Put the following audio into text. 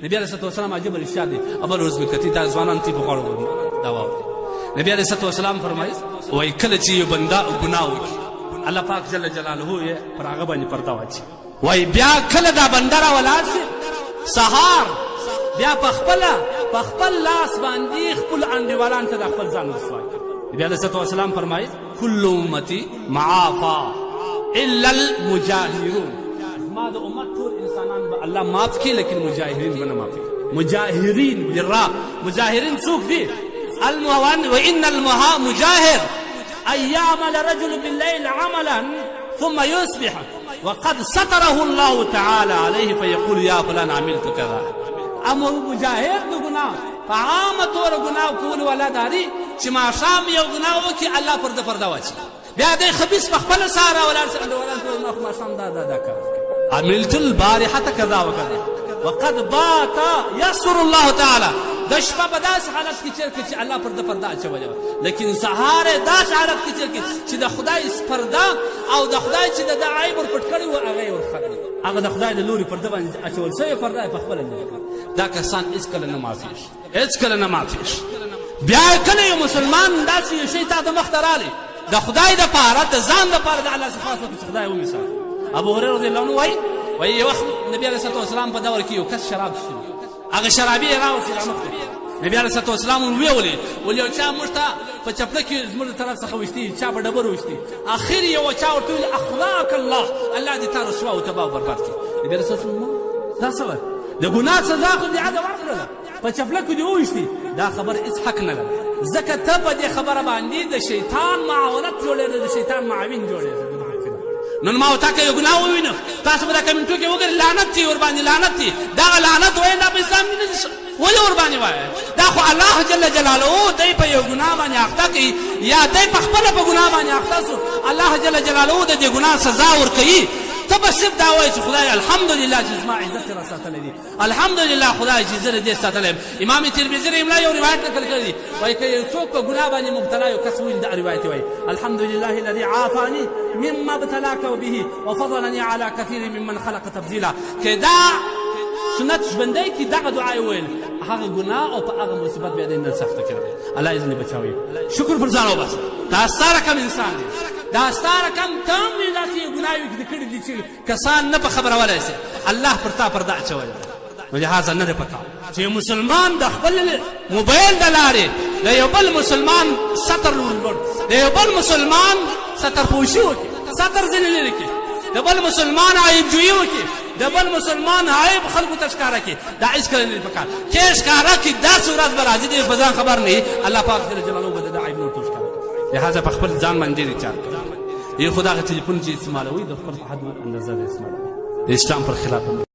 نبی علیه الصلاه والسلام عجیب الاشاره دی ابل ورځ مې کتي دا ځوانان تی په غاړو دا واوري نبی علیه الصلاه والسلام فرمایي وای کله چې یو بنده ګناه وکړي الله پاک جل جلاله یې پر هغه باندې پرده واچي وای بیا کله دا بنده را ولاړ شي سهار بیا په خپل لاس باندې خپل انډیوالان ته د خپل ځان رسوا کوي نبی علیه الصلاه والسلام فرمایي کل امتی معافا الا المجاهرون ما د امت ټول انسانان به الله معاف کړي لیکن مجاهرین به نه معاف کړي مجاهرین بالراء مجاهرین څوک دي الموان وان المجاهر ان يعمل رجل بالليل عملا ثم يصبح وقد ستره الله تعالى عليه فيقول يا فلان عملت كذا اما مجاهر د ګناه په عامه طور ګناه کول ولا داري چې ماښام یو ګناه وکړي الله پرده واچي بیا دی خبیث په خپله سهار راولاړ شي انډیوالان ته وایي ما ماښام دا کار عملت البارحة كذا وكذا وقد بات يسر الله تعالى د شپه په داسې حالت کې چېر کړي چې الله پرده اچولې وه لیکن سهار یې داسې حالت کې چېر کړي چې د خدای پرده او د خدای چې د ده عیب ور پټ کړی و هغه یې ورختلی هغه د خدای د لورې پرده باندې اچول شوې پرده یې په خپله لرې کړه دا کسان هېڅکله نه معافېږي هېڅکله نه معافېږي بیا کله یو مسلمان داسې یو شی تا د مخ ته رالی د خدای دپاره د ځان دپاره د الله څخه خاص وکړي چې خدای ومیساتي ابو هريره رضی الله عنه وایي یو وخت نبی علیه الصلاه والسلام په دور کې یو کس شراب څښي هغه شرابي یې راوستې رامخته نبی علیه الصلاه والسلام ویې ولې یو چا موږ ته په چپله کې زموږ د طرف څخه ویشتي چا په ډبرو ویشتي اخر یو چا ورته ویل اخلاق الله دې تا رسوا او تباه او برباد کړي نبی علیه الصلاه والسلام دا څه وایي د ګناه سزا خو دې عده ورکړله په چپله کې دې وویشتي دا خبره هېڅ حق نه لري ځکه ته په دې خبره باندې د شیطان معاونت جوړېده د شیطان معاون جوړېده نن ما وتا که یو ګناه ووینو تاسو به دا کمنټو کې وګورئ لعنت دی ورباندې لعنت دی دغه لعنت وایي دا په اسلام کې نه ولې ورباندې وایي دا خو الله جل جلاله دی په یو ګناه باندې اخته کوي یا دی په خپله په ګناه باندې اخته سو الله جل جلاله د دې ګناه سزا ورکوي ته به صرف دا وایي چې خدای الحمدلله چې زما عزت را ساتلی دی الحمدلله خدای چې زه د دې ساتلی یم امام ترمذي رحمه یو روایت نقل کړی دی وایي که یو څوک په ګناه باندې مبتلا یو کس ویل دا روایت وایي الحمدلله الذي عافاني مما ابتلاك به وفضلني على كثير ممن خلق تفضيلا که دا سنت ژوندی کې دغه دعا یې ویل هغه ګناه او په هغه مصیبت بیا دی نه سخته کړی الله یې ځینې بچاوي شکر پر ځان وباسه دا ستا رقم انسان دی دا ستا رقم ته هم دې داسې یو ګناوې کړي دي چې کسان نه په خبرولی سي الله پر تا پرده اچولی نو لهذا نه دی پکار چې مسلمان د خپل موبایل د لارې د یو بل مسلمان ستر لوړ د یو بل مسلمان ستر پوشي وکړي ستر ځینې لرې کړي د بل مسلمان عیب جویي وکړي د بل مسلمان عیب خلکو ته ښکاره کړي دا هېڅکله نه دي پکار چې ښکاره کړي داسې ورځ به راځي دی په ځان خبر نه وي الله پاک جل جلاله به د ده عیب نور ته ښکاره کړي لهذا په خپل ځان باندې ډېر احتیاط کوي یو خو دغه ټلیفون چې استعمالوي د خپل په حد اندازه د استعمالوي د اسلام پر خلاف